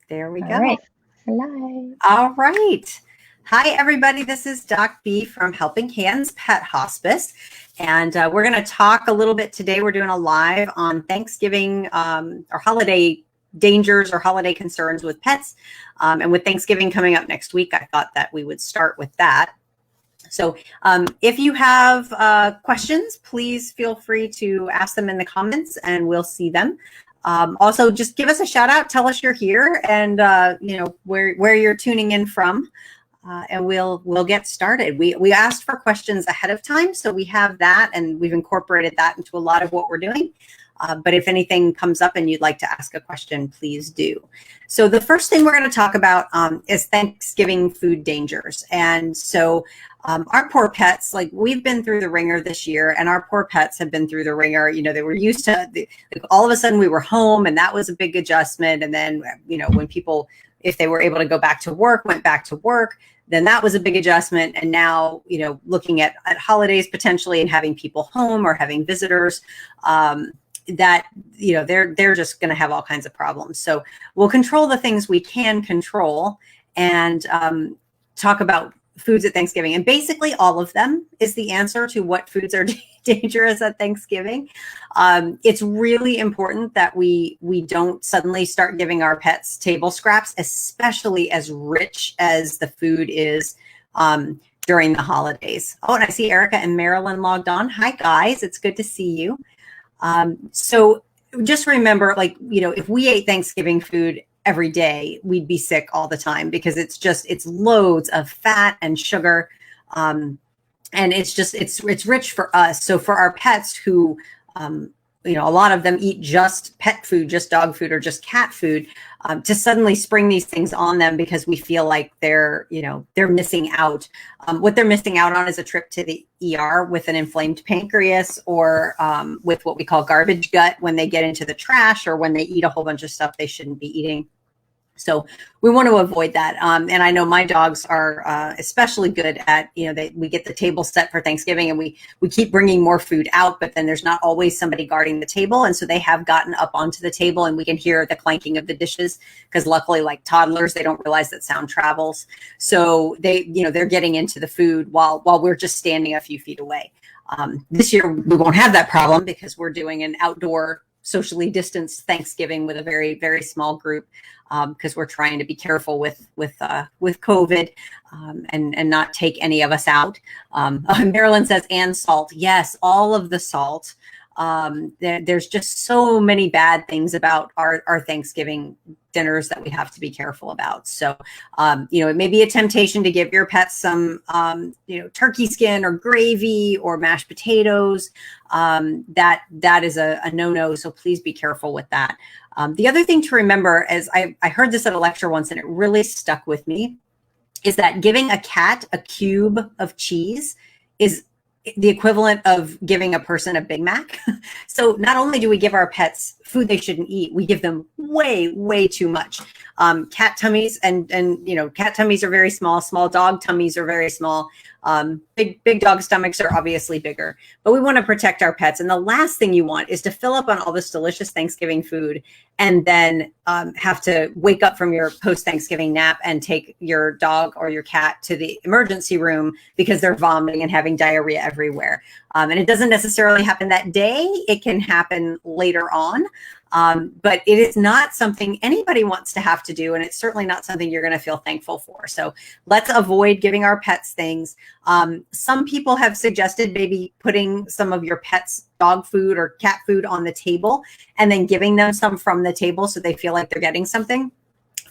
There we All go. right. Hello. All right. Hi, everybody. This is Doc B from Helping Hands Pet Hospice. And we're going to talk a little bit today. We're doing a live on Thanksgiving or holiday dangers or holiday concerns with pets. And with Thanksgiving coming up next week, I thought that we would start with that. So if you have questions, please feel free to ask them in the comments and we'll see them. Also, just give us a shout out, tell us you're here and where you're tuning in from, and we'll get started. We asked for questions ahead of time, so we have that and we've incorporated that into a lot of what we're doing. But if anything comes up and you'd like to ask a question, please do. So the first thing we're going to talk about is Thanksgiving food dangers. And so our poor pets, like we've been through the ringer this year, and our poor pets have been through the ringer. You know, they were used to, all of a sudden we were home, and that was a big adjustment. And then, you know, when people, if they were able to go back to work, went back to work, then that was a big adjustment. And now, you know, looking at holidays potentially and having people home or having visitors, that, you know, they're just going to have all kinds of problems. So we'll control the things we can control and talk about foods at Thanksgiving. And basically all of them is the answer to what foods are dangerous at Thanksgiving. It's really important that we don't suddenly start giving our pets table scraps, especially as rich as the food is during the holidays. Oh, and I see Erica and Marilyn logged on. Hi, guys. It's good to see you. So just remember, like, you know, if we ate Thanksgiving food every day, we'd be sick all the time because it's loads of fat and sugar. And it's rich for us. So for our pets who, you know, a lot of them eat just pet food, just dog food or just cat food, to suddenly spring these things on them because we feel like they're missing out. What they're missing out on is a trip to the ER with an inflamed pancreas or with what we call garbage gut when they get into the trash or when they eat a whole bunch of stuff they shouldn't be eating. So we want to avoid that. And I know my dogs are especially good at, you know, we get the table set for Thanksgiving and we keep bringing more food out, but then there's not always somebody guarding the table. And so they have gotten up onto the table and we can hear the clanking of the dishes because luckily, like toddlers, they don't realize that sound travels. So they're getting into the food while we're just standing a few feet away. This year, we won't have that problem because we're doing an outdoor socially distanced Thanksgiving with a very, very small group because we're trying to be careful with COVID and not take any of us out. Marilyn says, and salt. Yes, all of the salt. There's just so many bad things about our Thanksgiving dinners that we have to be careful about. So, it may be a temptation to give your pets some, turkey skin or gravy or mashed potatoes. That is a no-no. So please be careful with that. The other thing to remember is I heard this at a lecture once and it really stuck with me is that giving a cat a cube of cheese is the equivalent of giving a person a Big Mac. So not only do we give our pets food they shouldn't eat, we give them way, way too much. Cat tummies and cat tummies are very small. Small dog tummies are very small. Big dog stomachs are obviously bigger, but we want to protect our pets. And the last thing you want is to fill up on all this delicious Thanksgiving food and then have to wake up from your post-Thanksgiving nap and take your dog or your cat to the emergency room because they're vomiting and having diarrhea everywhere. And it doesn't necessarily happen that day. It can happen later on. But it is not something anybody wants to have to do. And it's certainly not something you're going to feel thankful for. So let's avoid giving our pets things. Some people have suggested maybe putting some of your pets' dog food or cat food on the table and then giving them some from the table so they feel like they're getting something.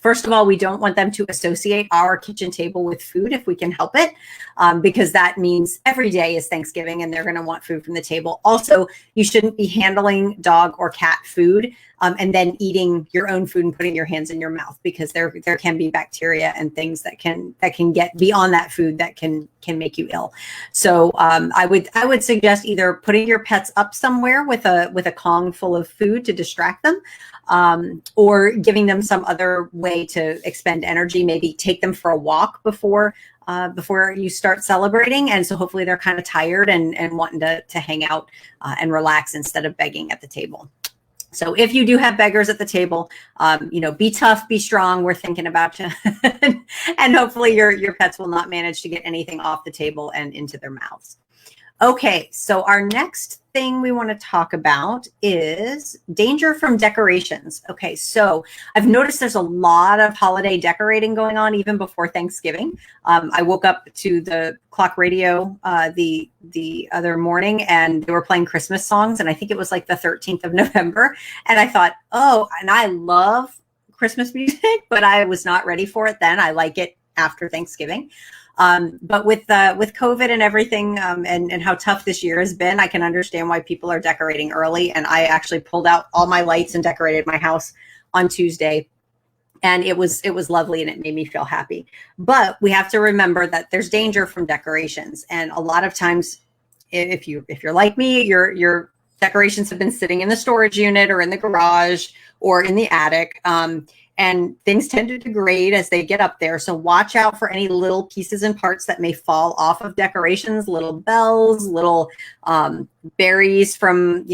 First of all, we don't want them to associate our kitchen table with food if we can help it, because that means every day is Thanksgiving and they're going to want food from the table. Also, you shouldn't be handling dog or cat food and then eating your own food and putting your hands in your mouth because there can be bacteria and things that can get beyond that food that can make you ill. So I would suggest either putting your pets up somewhere with a Kong full of food to distract them, or giving them some other way to expend energy. Maybe take them for a walk before you start celebrating. And so hopefully they're kind of tired and wanting to hang out and relax instead of begging at the table. So if you do have beggars at the table, be tough, be strong. We're thinking about you. And hopefully your pets will not manage to get anything off the table and into their mouths. Okay, so our next thing we want to talk about is danger from decorations. Okay, so I've noticed there's a lot of holiday decorating going on even before Thanksgiving. I woke up to the clock radio the other morning, and they were playing Christmas songs, and I think it was like the 13th of November. And I thought, oh, and I love Christmas music, but I was not ready for it then. I like it after Thanksgiving. But with COVID and everything, and how tough this year has been, I can understand why people are decorating early. And I actually pulled out all my lights and decorated my house on Tuesday. And it was lovely, and it made me feel happy. But we have to remember that there's danger from decorations. And a lot of times, if you're like me, your decorations have been sitting in the storage unit or in the garage or in the attic. And things tend to degrade as they get up there. So watch out for any little pieces and parts that may fall off of decorations, little bells, little berries from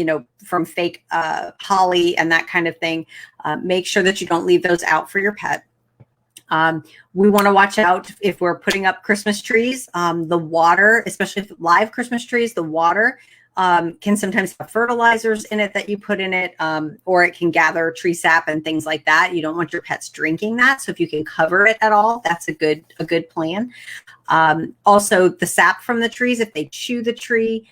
fake holly and that kind of thing. Make sure that you don't leave those out for your pet. We want to watch out if we're putting up Christmas trees. The water, especially if live Christmas trees, the water can sometimes have fertilizers in it that you put in it, or it can gather tree sap and things like that. You don't want your pets drinking that. So if you can cover it at all, that's a good plan. Also, the sap from the trees, if they chew the tree,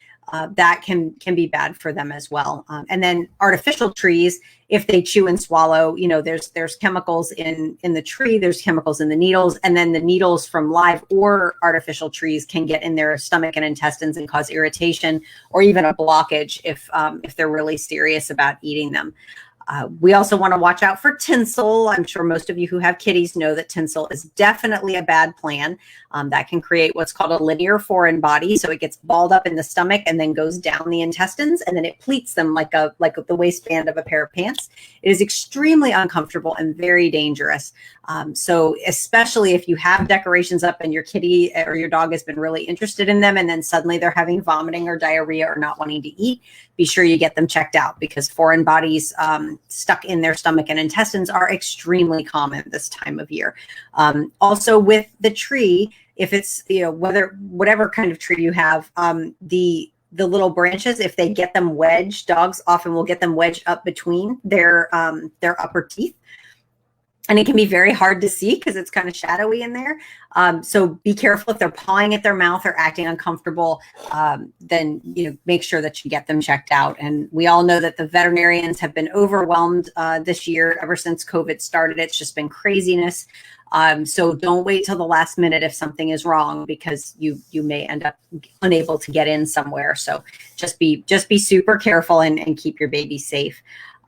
that can be bad for them as well. And then artificial trees, if they chew and swallow, there's chemicals in the tree, there's chemicals in the needles, and then the needles from live or artificial trees can get in their stomach and intestines and cause irritation or even a blockage if they're really serious about eating them. We also want to watch out for tinsel. I'm sure most of you who have kitties know that tinsel is definitely a bad plan. That can create what's called a linear foreign body. So it gets balled up in the stomach and then goes down the intestines, and then it pleats them like the waistband of a pair of pants. It is extremely uncomfortable and very dangerous. So especially if you have decorations up and your kitty or your dog has been really interested in them, and then suddenly they're having vomiting or diarrhea or not wanting to eat, be sure you get them checked out, because foreign bodies stuck in their stomach and intestines are extremely common this time of year. Also with the tree, if it's, whatever kind of tree you have, the little branches, if they get them wedged, dogs often will get them wedged up between their upper teeth. And it can be very hard to see because it's kind of shadowy in there. So be careful if they're pawing at their mouth or acting uncomfortable, then make sure that you get them checked out. And we all know that the veterinarians have been overwhelmed this year. Ever since COVID started, it's just been craziness. So don't wait till the last minute if something is wrong, because you may end up unable to get in somewhere. So just be super careful and keep your baby safe.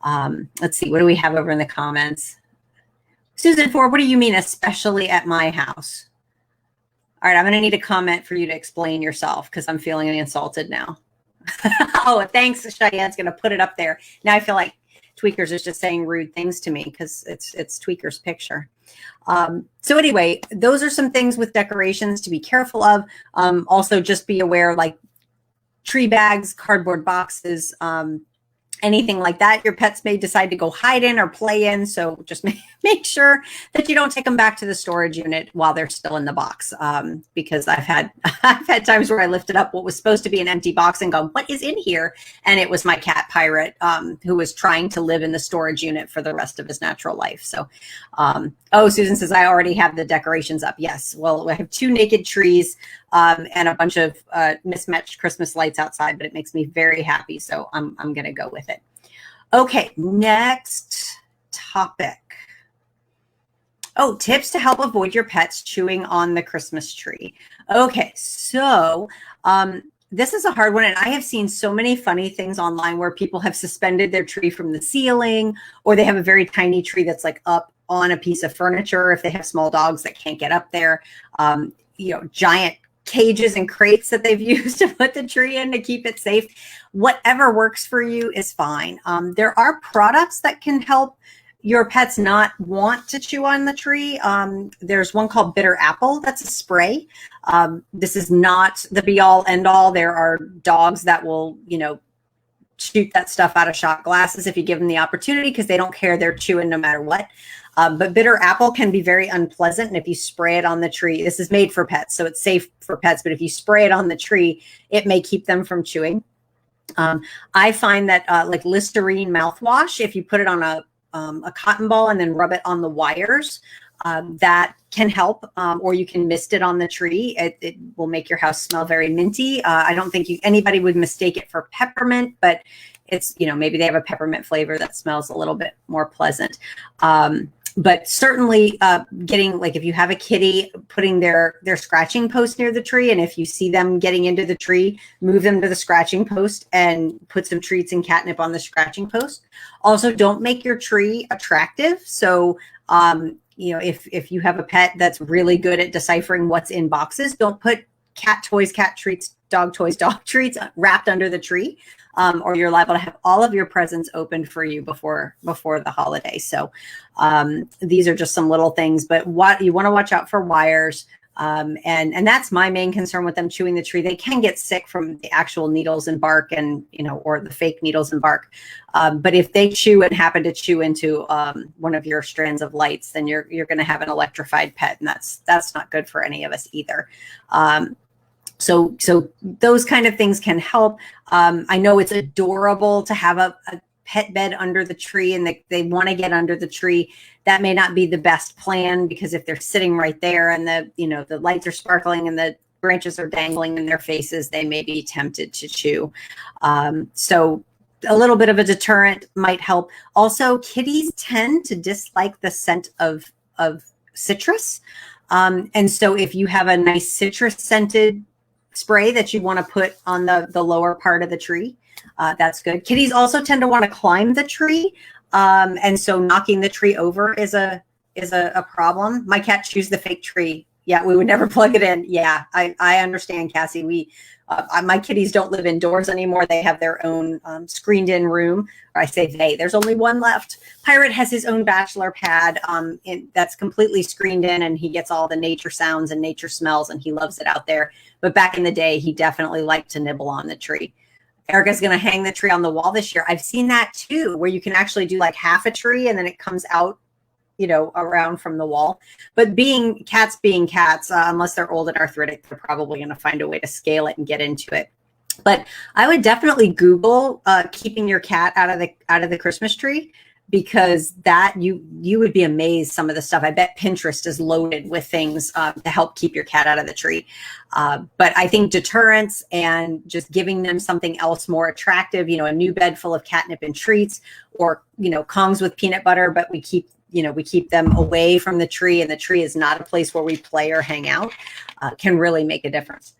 Let's see, what do we have over in the comments? Susan Ford, what do you mean, especially at my house? All right, I'm going to need a comment for you to explain yourself, because I'm feeling insulted now. Oh, thanks. Cheyenne's going to put it up there. Now I feel like Tweakers is just saying rude things to me because it's Tweaker's picture. So anyway, those are some things with decorations to be careful of. Also, just be aware, like tree bags, cardboard boxes, anything like that, your pets may decide to go hide in or play in. So just make sure that you don't take them back to the storage unit while they're still in the box. Because I've had times where I lifted up what was supposed to be an empty box and gone, what is in here? And it was my cat Pirate, who was trying to live in the storage unit for the rest of his natural life. So, oh, Susan says, I already have the decorations up. Yes. Well, I have 2 naked trees, and a bunch of mismatched Christmas lights outside, but it makes me very happy. So I'm going to go with it. Okay, next topic. Oh, tips to help avoid your pets chewing on the Christmas tree. Okay, so this is a hard one, and I have seen so many funny things online where people have suspended their tree from the ceiling, or they have a very tiny tree that's like up on a piece of furniture if they have small dogs that can't get up there. Giant cages and crates that they've used to put the tree in to keep it safe. Whatever works for you is fine. There are products that can help your pets not want to chew on the tree. There's one called Bitter Apple. That's a spray. This is not the be all end all. There are dogs that will, shoot that stuff out of shot glasses if you give them the opportunity, because they don't care. They're chewing no matter what. But bitter apple can be very unpleasant. And if you spray it on the tree, this is made for pets, so it's safe for pets. But if you spray it on the tree, it may keep them from chewing. I find that like Listerine mouthwash, if you put it on a cotton ball and then rub it on the wires, that can help, or you can mist it on the tree. It will make your house smell very minty. I don't think anybody would mistake it for peppermint, but it's, maybe they have a peppermint flavor that smells a little bit more pleasant. But certainly getting, like, if you have a kitty, putting their scratching post near the tree, and if you see them getting into the tree, move them to the scratching post and put some treats and catnip on the scratching post. Also, don't make your tree attractive. So, if you have a pet that's really good at deciphering what's in boxes, don't put cat toys, cat treats, dog toys, dog treats wrapped under the tree. Or you're liable to have all of your presents opened for you before the holiday. So these are just some little things, but what you want to watch out for wires. And that's my main concern with them chewing the tree. They can get sick from the actual needles and bark and, or the fake needles and bark. But if they chew and happen to chew into one of your strands of lights, then you're going to have an electrified pet. And that's not good for any of us either. So those kind of things can help. I know it's adorable to have a pet bed under the tree, and they want to get under the tree. That may not be the best plan, because if they're sitting right there and the lights are sparkling and the branches are dangling in their faces, they may be tempted to chew. So a little bit of a deterrent might help. Also, kitties tend to dislike the scent of citrus. And so if you have a nice citrus scented spray that you want to put on the lower part of the tree, that's good. Kitties also tend to want to climb the tree. And so knocking the tree over is a problem. My cat chews the fake tree. Yeah, we would never plug it in. Yeah, I understand, Cassie. My kitties don't live indoors anymore. They have their own screened in room. Or I say there's only one left. Pirate has his own bachelor pad that's completely screened in, and he gets all the nature sounds and nature smells, and he loves it out there. But back in the day, he definitely liked to nibble on the tree. Erica's going to hang the tree on the wall this year. I've seen that too, where you can actually do like half a tree and then it comes out, around from the wall. But being cats, unless they're old and arthritic, they're probably going to find a way to scale it and get into it. But I would definitely Google keeping your cat out of the Christmas tree, because that you would be amazed some of the stuff. I bet Pinterest is loaded with things to help keep your cat out of the tree. But I think deterrence and just giving them something else more attractive, a new bed full of catnip and treats, or, Kongs with peanut butter, but we keep them away from the tree, and the tree is not a place where we play or hang out, can really make a difference.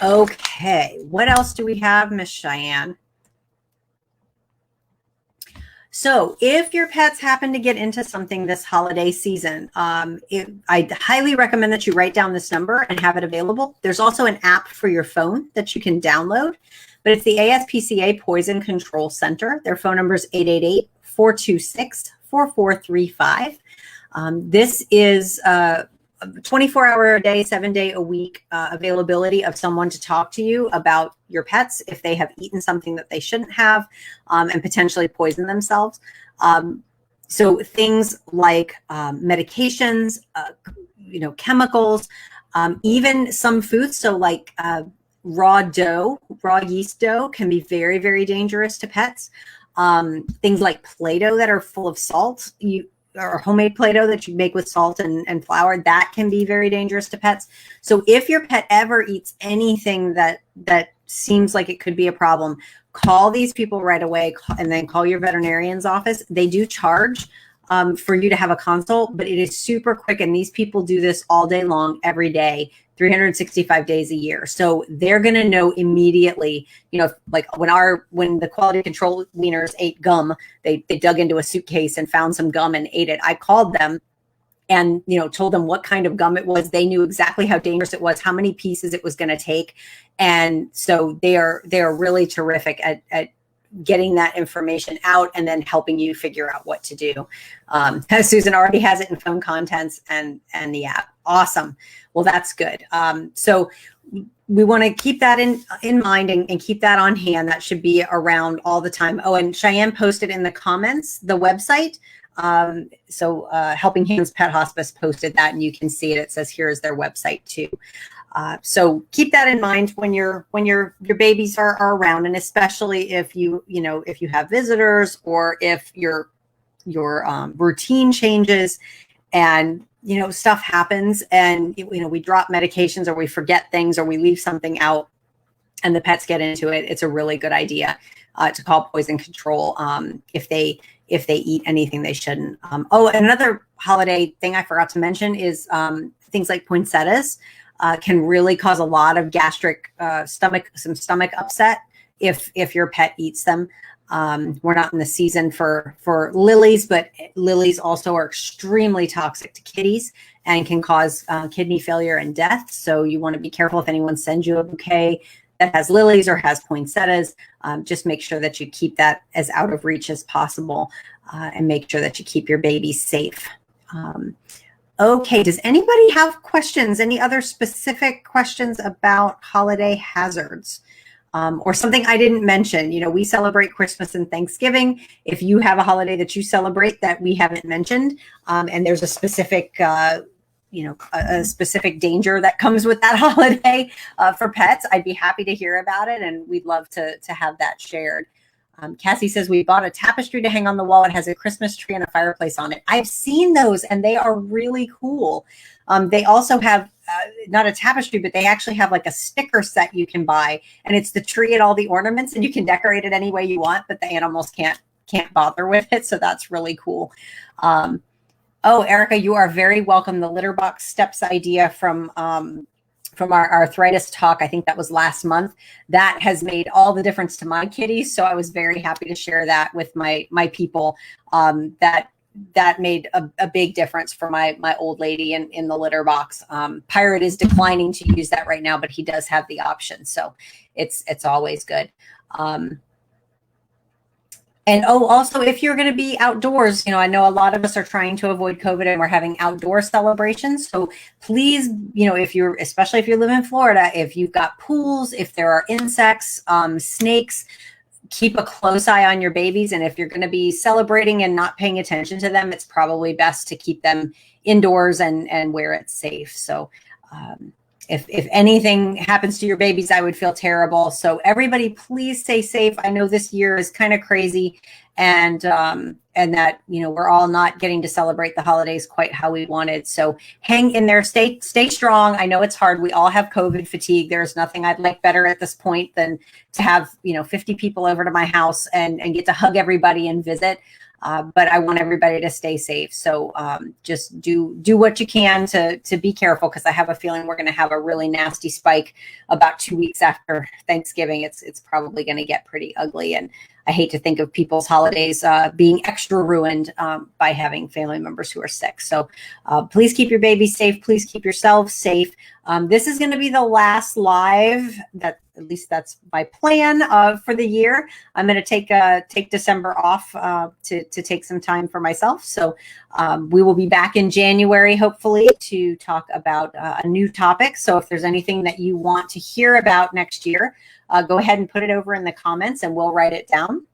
Okay, what else do we have, Miss Cheyenne? So if your pets happen to get into something this holiday season, I highly recommend that you write down this number and have it available. There's also an app for your phone that you can download, but it's the ASPCA Poison Control Center. Their phone number is 888-426-4435. This is 24-hour a day, 7-day a week availability of someone to talk to you about your pets if they have eaten something that they shouldn't have, and potentially poison themselves. So things like medications, chemicals, even some foods. So like raw yeast dough can be very, very dangerous to pets. Things like Play-Doh that are full of salt, or homemade Play-Doh that you make with salt and flour, that can be very dangerous to pets. So if your pet ever eats anything that seems like it could be a problem, call these people right away, and then call your veterinarian's office. They do charge for you to have a consult, but it is super quick. And these people do this all day long, every day, 365 days a year. So they're going to know immediately, like when the quality control wieners ate gum, they dug into a suitcase and found some gum and ate it. I called them and, told them what kind of gum it was. They knew exactly how dangerous it was, how many pieces it was going to take. And so they are really terrific at getting that information out and then helping you figure out what to do. Susan already has it in phone contents and the app. Awesome. Well, that's good. So we want to keep that in mind and keep that on hand. That should be around all the time. Oh, and Cheyenne posted in the comments the website. So Helping Hands Pet Hospice posted that, and you can see it. It says here is their website too. So keep that in mind when your babies are around, and especially if you have visitors, or if your routine changes and stuff happens, and we drop medications, or we forget things, or we leave something out and the pets get into it. It's a really good idea to call poison control if they eat anything they shouldn't. Oh, another holiday thing I forgot to mention is things like poinsettias can really cause a lot of gastric stomach upset if your pet eats them. We're not in the season for lilies, but lilies also are extremely toxic to kitties and can cause kidney failure and death. So you want to be careful if anyone sends you a bouquet that has lilies or has poinsettias. Just make sure that you keep that as out of reach as possible, and make sure that you keep your baby safe. Okay, does anybody have questions? Any other specific questions about holiday hazards? Or something I didn't mention? We celebrate Christmas and Thanksgiving. If you have a holiday that you celebrate that we haven't mentioned, and there's a specific, a specific danger that comes with that holiday for pets, I'd be happy to hear about it, and we'd love to have that shared. Cassie says, we bought a tapestry to hang on the wall. It has a Christmas tree and a fireplace on it. I've seen those, and they are really cool. They also have not a tapestry, but they actually have like a sticker set you can buy, and it's the tree and all the ornaments, and you can decorate it any way you want, but the animals can't bother with it. So that's really cool. Oh, Erica, you are very welcome. The litter box steps idea from our arthritis talk, I think that was last month, that has made all the difference to my kitties. So I was very happy to share that with my people. That made a big difference for my old lady in the litter box. Pirate is declining to use that right now, but he does have the option. So it's always good. And also, if you're going to be outdoors, I know a lot of us are trying to avoid COVID, and we're having outdoor celebrations. So please, especially if you live in Florida, if you've got pools, if there are insects, snakes, keep a close eye on your babies. And if you're going to be celebrating and not paying attention to them, it's probably best to keep them indoors and where it's safe. So if anything happens to your babies, I would feel terrible. So everybody, please stay safe. I know this year is kind of crazy, and that we're all not getting to celebrate the holidays quite how we wanted. So hang in there, stay strong. I know it's hard. We all have COVID fatigue. There's nothing I'd like better at this point than to have 50 people over to my house and get to hug everybody and visit. But I want everybody to stay safe. So just do what you can to be careful, because I have a feeling we're going to have a really nasty spike about 2 weeks after Thanksgiving. It's probably going to get pretty ugly. And I hate to think of people's holidays being extra ruined by having family members who are sick. So please keep your babies safe. Please keep yourselves safe. This is going to be the last live, at least that's my plan for the year. I'm going to take December off to take some time for myself. So we will be back in January, hopefully, to talk about a new topic. So if there's anything that you want to hear about next year, go ahead and put it over in the comments, and we'll write it down.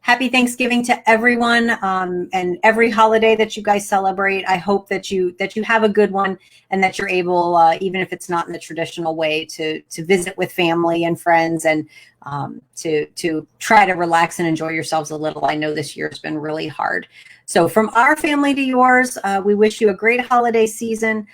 Happy Thanksgiving to everyone, and every holiday that you guys celebrate. I hope that you have a good one, and that you're able, even if it's not in the traditional way, to visit with family and friends, and to try to relax and enjoy yourselves a little. I know this year has been really hard. So from our family to yours, we wish you a great holiday season.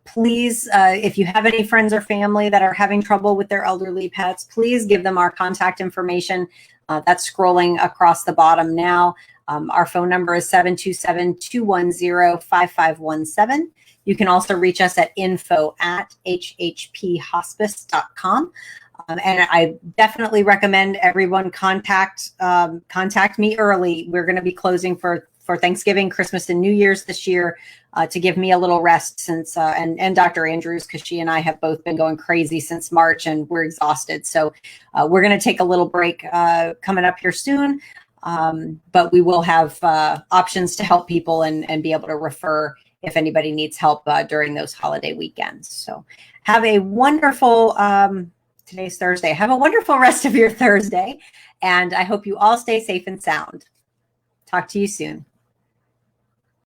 Please, if you have any friends or family that are having trouble with their elderly pets, please give them our contact information. That's scrolling across the bottom now. Our phone number is 727-210-5517. You can also reach us at info@hhphospice.com. And I definitely recommend everyone contact me early. We're going to be closing for Thanksgiving, Christmas, and New Year's this year, to give me a little rest since, and Dr. Andrews, because she and I have both been going crazy since March, and we're exhausted. So we're going to take a little break coming up here soon, but we will have options to help people and be able to refer if anybody needs help during those holiday weekends. So have a wonderful, today's Thursday. Have a wonderful rest of your Thursday. And I hope you all stay safe and sound. Talk to you soon.